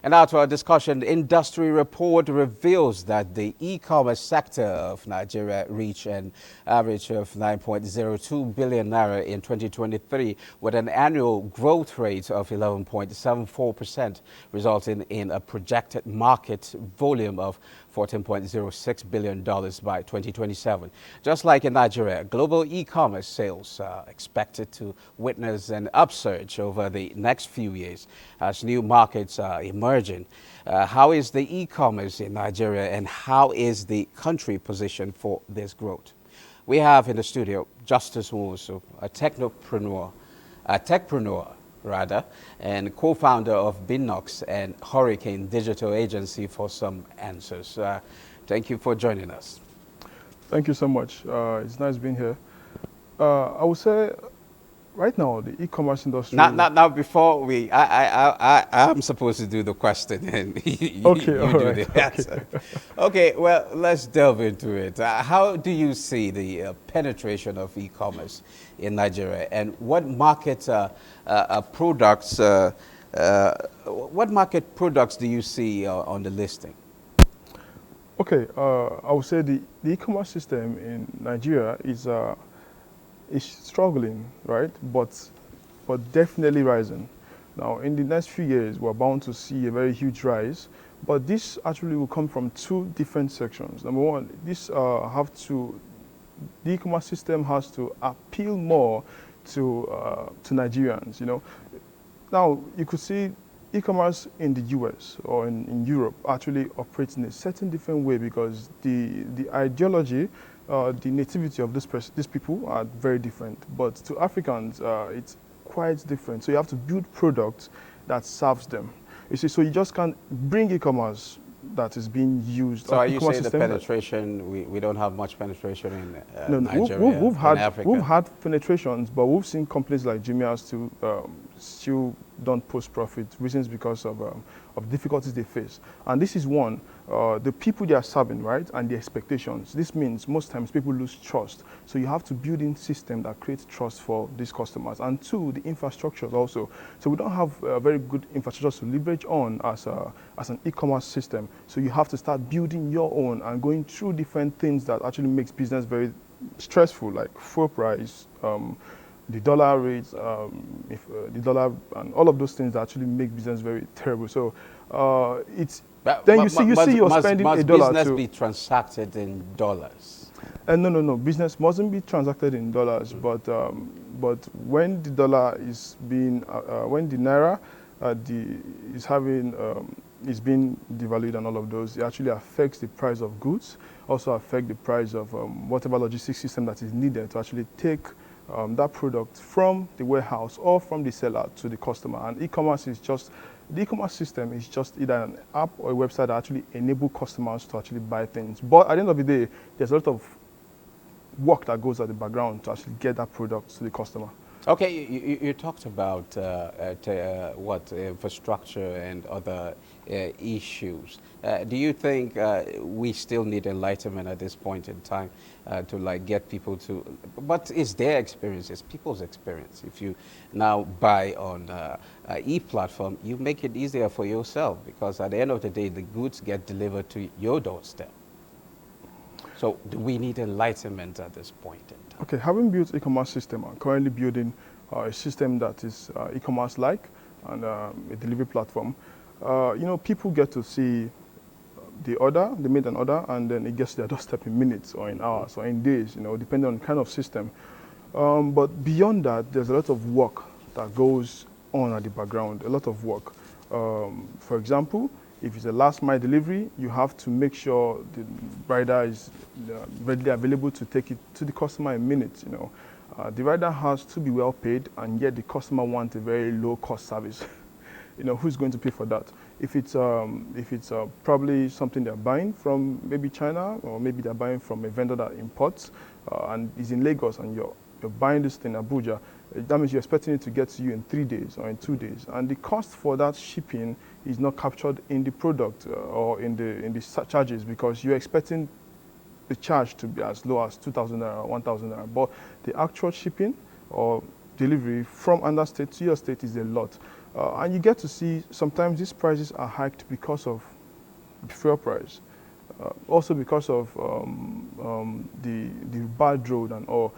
And now to our discussion, the industry report reveals that the e-commerce sector of Nigeria reached an average of 9.02 billion naira in 2023 with an annual growth rate of 11.74%, resulting in a projected market volume of $14.06 billion by 2027. Just like in Nigeria, global e-commerce sales are expected to witness an upsurge over the next few years as new markets are emerging. How is the e-commerce in Nigeria and how is the country positioned for this growth? We have in the studio Justus, Nwosu, a techpreneur, and co-founder of Binox and Hurricane Digital Agency for some answers. Thank you for joining us. Thank you so much. It's nice being here. I would say right now the e-commerce industry. Now before I'm supposed to do the question and you do the answer. Okay, well, let's delve into it. How do you see the penetration of e-commerce in Nigeria, and what market products do you see on the listing? Okay, I would say the e-commerce system in Nigeria is struggling, right? But definitely rising. Now, in the next few years, we're bound to see a very huge rise. But this actually will come from two different sections. Number one, the e-commerce system has to appeal more to Nigerians. You know, now you could see e-commerce in the US or in Europe actually operates in a certain different way because the ideology, the nativity of these people are very different. But to Africans, it's quite different. So you have to build products that serves them. You see, so you just can't bring e-commerce that is being used. So are you saying the penetration, we don't have much penetration in Nigeria, we've had penetrations, but we've seen companies like Jumia still don't post profit, reasons because of difficulties they face. And this is one, the people they are serving, right, and the expectations. This means most times people lose trust. So you have to build in system that creates trust for these customers. And two, the infrastructure also. So we don't have very good infrastructure to leverage on as an e-commerce system. So you have to start building your own and going through different things that actually makes business very stressful, like fuel price, the dollar rates, the dollar, and all of those things that actually make business very terrible. So you see you're spending $1 to. Must business be transacted in dollars? No. Business mustn't be transacted in dollars, but when the dollar is being, when the naira is being devalued and all of those, it actually affects the price of goods, also affect the price of whatever logistics system that is needed to actually take that product from the warehouse or from the seller to the customer. And the e-commerce system is just either an app or a website that actually enable customers to actually buy things. But at the end of the day, there's a lot of work that goes at the background to actually get that product to the customer. Okay, you talked about infrastructure and other issues. Do you think we still need enlightenment at this point in time to get people to? What is their experience? It's people's experience. If you now buy on e-platform, you make it easier for yourself because at the end of the day, the goods get delivered to your doorstep. So do we need enlightenment at this point in time? Okay, having built e-commerce system, I'm currently building a system that is e-commerce-like and a delivery platform. People get to see the order, they made an order, and then it gets to their doorstep in minutes or in hours or in days, depending on the kind of system. But beyond that, there's a lot of work that goes on at the background, a lot of work. For example, if it's a last mile delivery, you have to make sure the rider is readily available to take it to the customer in minutes. The rider has to be well paid, and yet the customer wants a very low cost service. Who's going to pay for that? If it's probably something they're buying from maybe China, or maybe they're buying from a vendor that imports and is in Lagos, and you're buying this thing in Abuja, that means you're expecting it to get to you in 3 days or in 2 days, and the cost for that shipping is not captured in the product or in the charges because you're expecting the charge to be as low as 2,000 naira or 1,000 naira, but the actual shipping or delivery from another state to your state is a lot. And you get to see sometimes these prices are hiked because of the fuel price, also because of the bad road and all.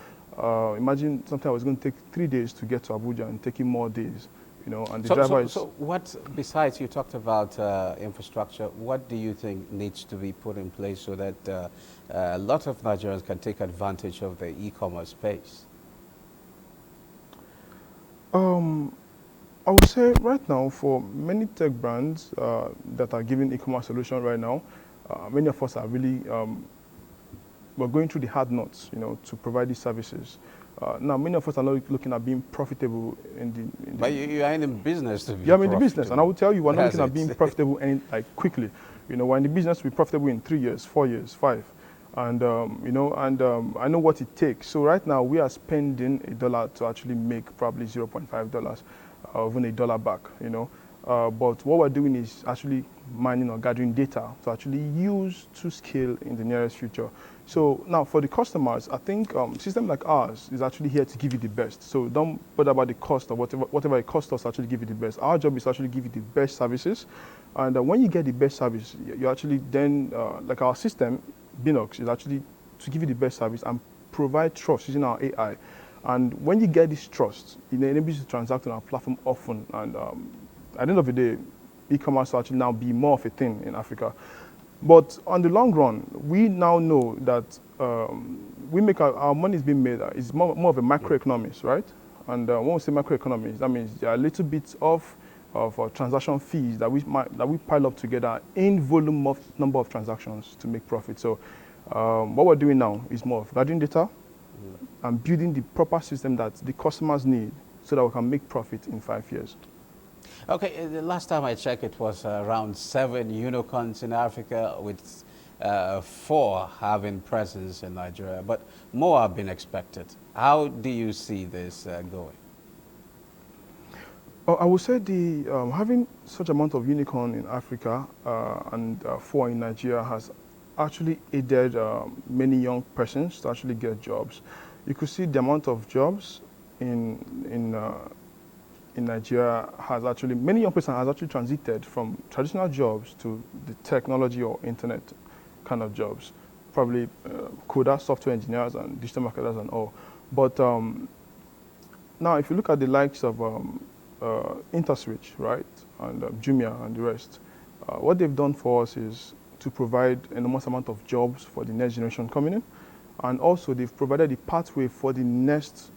Imagine something I was going to take 3 days to get to Abuja and taking more days, and the driver is. So what, besides you talked about infrastructure, what do you think needs to be put in place so that a lot of Nigerians can take advantage of the e-commerce space? I would say right now for many tech brands that are giving e-commerce solution right now, many of us are really we're going through the hard knots, to provide these services. Now, many of us are not looking at being profitable But you are in the business to be Yeah, I'm in the profitable. business, and I will tell you, we're not That's looking at being profitable quickly. We're in the business to be profitable in 3 years, 4 years, 5, and I know what it takes. So right now, we are spending $1 to actually make probably $0.5, even $1 back. But what we're doing is actually mining or gathering data to actually use to scale in the nearest future. So now for the customers, I think system like ours is actually here to give you the best. So don't bother about the cost or whatever it costs us to actually give you the best. Our job is to actually give you the best services. And when you get the best service, you actually then, like our system, Binox, is actually to give you the best service and provide trust using our AI. And when you get this trust, it enables you to transact on our platform often. And at the end of the day, e-commerce will actually now be more of a thing in Africa. But on the long run, we now know that we make our money is being made. It's more of a macroeconomics, right? And when we say macroeconomics, that means there are little bits of transaction fees that we pile up together in volume of number of transactions to make profit. So what we're doing now is more of gathering data and building the proper system that the customers need so that we can make profit in 5 years. Okay, the last time I checked, it was around 7 unicorns in Africa, with 4 having presence in Nigeria, but more have been expected. How do you see this going? I would say having such amount of unicorn in Africa and 4 in Nigeria has actually aided many young persons to actually get jobs. You could see the amount of jobs in Nigeria has actually, many young persons has actually transited from traditional jobs to the technology or internet kind of jobs, probably coders, software engineers, and digital marketers and all. But now, if you look at the likes of InterSwitch, right, and Jumia and the rest, what they've done for us is to provide an enormous amount of jobs for the next generation coming in, and also they've provided the pathway for the next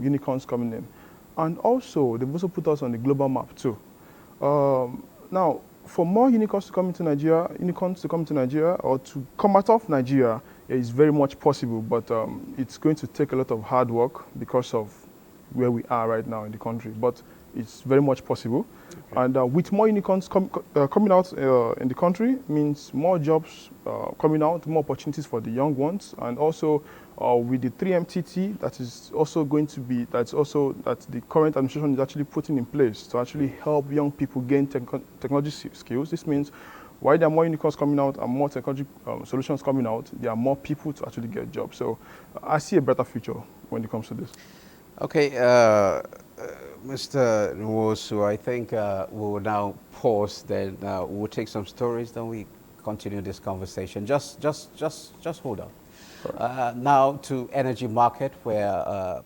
unicorns coming in. And also, they've also put us on the global map too. Now, for more unicorns to come into Nigeria, or to come out of Nigeria, is very much possible, but it's going to take a lot of hard work because of where we are right now in the country. But it's very much possible. Okay. And with more unicorns coming out in the country means more jobs coming out, more opportunities for the young ones, and also with the 3MTT that is also going to be, that the current administration is actually putting in place to actually help young people gain technology skills. This means while there are more unicorns coming out and more technology solutions coming out, there are more people to actually get jobs. So I see a better future when it comes to this. Okay, Mr. Nwosu, I think we'll now pause. Then we'll take some stories. Then we continue this conversation. Just hold on. Now to energy market, where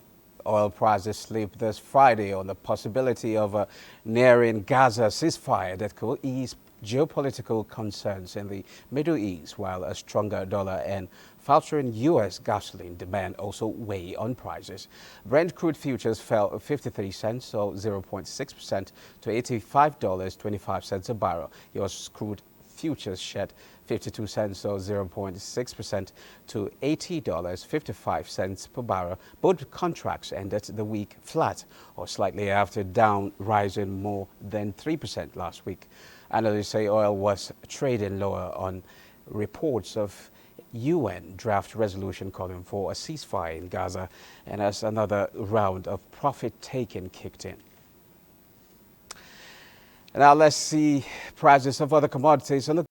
oil prices slipped this Friday on the possibility of a nearing Gaza ceasefire that could ease geopolitical concerns in the Middle East, while a stronger dollar and faltering U.S. gasoline demand also weigh on prices. Brent crude futures fell 53 cents, or 0.6%, to $85.25 a barrel. U.S. crude futures shed 52 cents, or 0.6%, to $80.55 per barrel. Both contracts ended the week flat or slightly after down, rising more than 3% last week. Analysts say oil was trading lower on reports of UN draft resolution calling for a ceasefire in Gaza, and as another round of profit-taking kicked in. Now let's see prices of other commodities. So look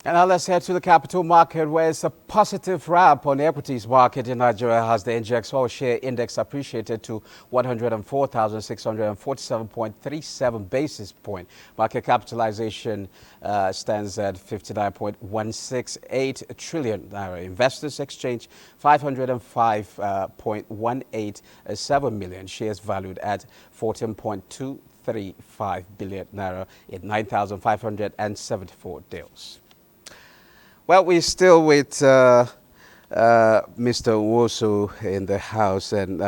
And now let's head to the capital market, where it's a positive wrap on the equities market in Nigeria as the NGX All Share Index appreciated to 104,647.37 basis point. Market capitalization stands at 59.168 trillion naira. Investors exchanged 505.187 million shares valued at 14.235 billion naira in 9,574 deals. Well, we're still with Mr. Nwosu in the house, and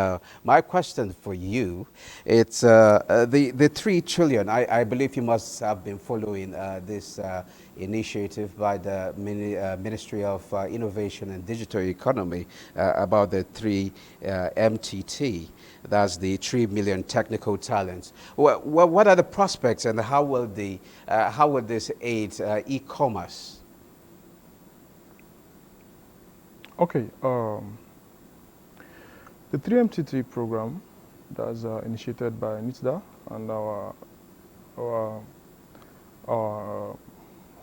my question for you, it's the 3 trillion. I believe you must have been following this initiative by the Ministry of Innovation and Digital Economy about the 3 MTT. That's the 3 million technical talents. What are the prospects, and how will this aid e-commerce? Okay, the 3MTT program that's initiated by NITDA and our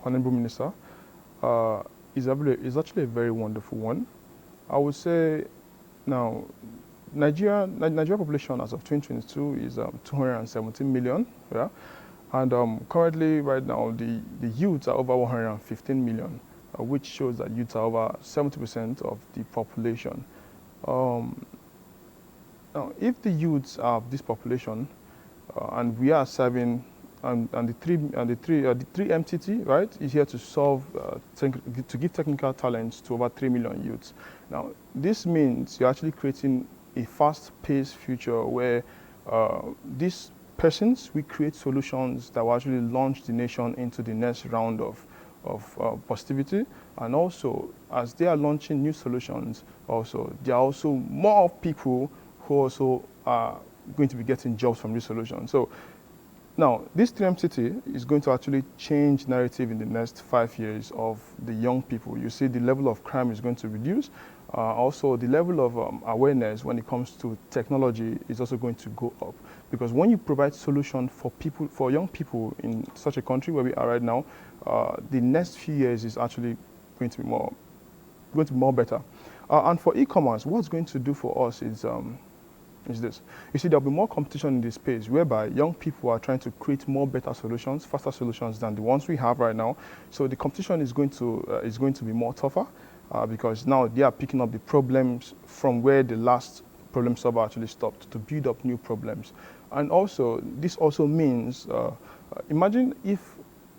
Honorable Minister is actually a very wonderful one. I would say now, Nigeria population as of 2022 is 217 million, yeah, and currently right now the youths are over 115 million. Which shows that youths are over 70% of the population. Now, if the youths of this population, and we are serving, and the three MTT, right, is here to solve, to give technical talents to over 3 million youths. Now, this means you're actually creating a fast-paced future where these persons will create solutions that will actually launch the nation into the next round of positivity. And also, as they are launching new solutions, also there are also more people who also are going to be getting jobs from these solutions. So now this 3MTT is going to actually change narrative in the next 5 years of the young people. You see the level of crime is going to reduce. Also, the level of awareness when it comes to technology is also going to go up, because when you provide solution for people, for young people in such a country where we are right now, the next few years is actually going to be more better. And for e-commerce, what's going to do for us is this. You see, there'll be more competition in this space, whereby young people are trying to create more better solutions, faster solutions than the ones we have right now. So the competition is going to be more tougher. Because now they are picking up the problems from where the last problem solver actually stopped to build up new problems. And also, this also means, imagine if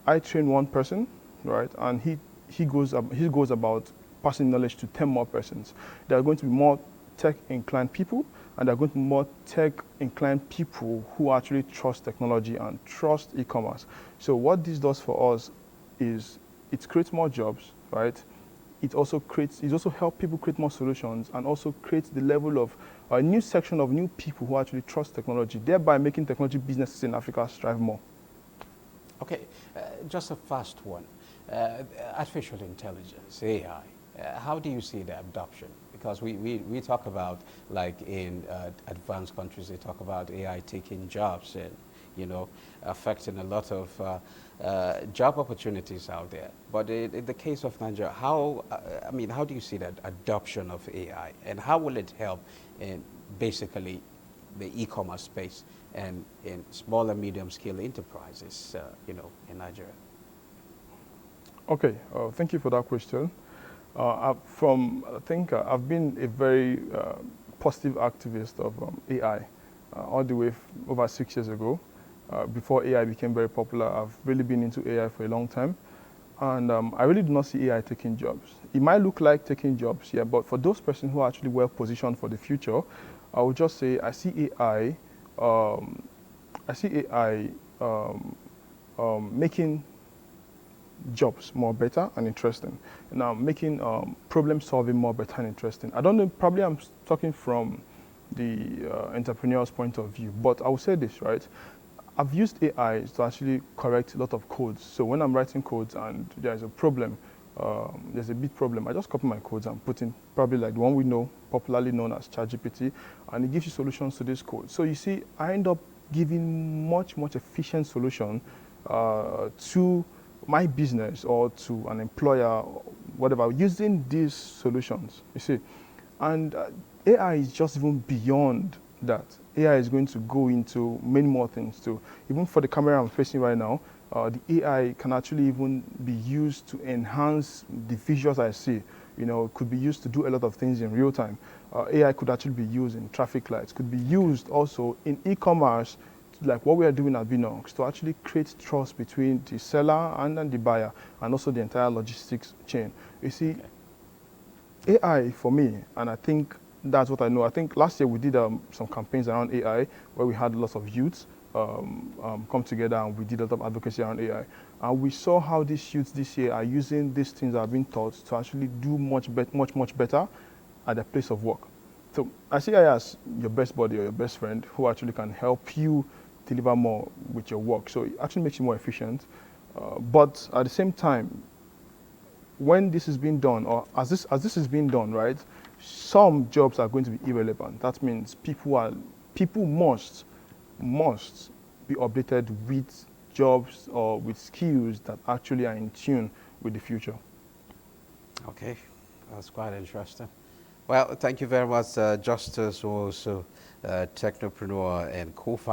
I train one person, right, and he goes about passing knowledge to 10 more persons. There are going to be more tech-inclined people, and there are going to be more tech-inclined people who actually trust technology and trust e-commerce. So what this does for us is it creates more jobs, right? It also helps people create more solutions, and also creates the level of a new section of new people who actually trust technology, thereby making technology businesses in Africa strive more. Okay, just a fast one. Artificial intelligence, AI. How do you see the adoption? Because we talk about, like in advanced countries, they talk about AI taking jobs and, you know, affecting a lot of job opportunities out there. But in the case of Nigeria, how do you see that adoption of AI, and how will it help in basically the e-commerce space and in small and medium-scale enterprises, in Nigeria? Okay, thank you for that question. I've been a very positive activist of AI all the way over 6 years ago. Before AI became very popular, I've really been into AI for a long time. And I really do not see AI taking jobs. It might look like taking jobs, yeah, but for those persons who are actually well positioned for the future, I would just say I see AI making jobs more better and interesting. Now making problem solving more better and interesting. I don't know, probably I'm talking from the entrepreneur's point of view, but I will say this, right? I've used AI to actually correct a lot of codes. So when I'm writing codes and there's a problem, there's a big problem, I just copy my codes and put in probably like the one we know, popularly known as ChatGPT, and it gives you solutions to this code. So you see, I end up giving much efficient solution to my business or to an employer, or whatever, using these solutions, you see. And AI is just even beyond that. AI is going to go into many more things too. Even for the camera I'm facing right now, the AI can actually even be used to enhance the visuals I see. You know, it could be used to do a lot of things in real time. AI could actually be used in traffic lights, could be used also in e-commerce, like what we are doing at Binox, to actually create trust between the seller and then the buyer, and also the entire logistics chain. You see, AI for me, and I think that's what I know. I think last year we did some campaigns around AI where we had lots of youths come together, and we did a lot of advocacy around AI. And we saw how these youths this year are using these things that have been taught to actually do much better at their place of work. So I see AI as your best buddy or your best friend who actually can help you deliver more with your work. So it actually makes you more efficient. But at the same time, when this is being done, or as this is being done, right, some jobs are going to be irrelevant. That means people must be updated with jobs or with skills that actually are in tune with the future. Okay, that's quite interesting. Well, thank you very much, Justus, also technopreneur and co-founder.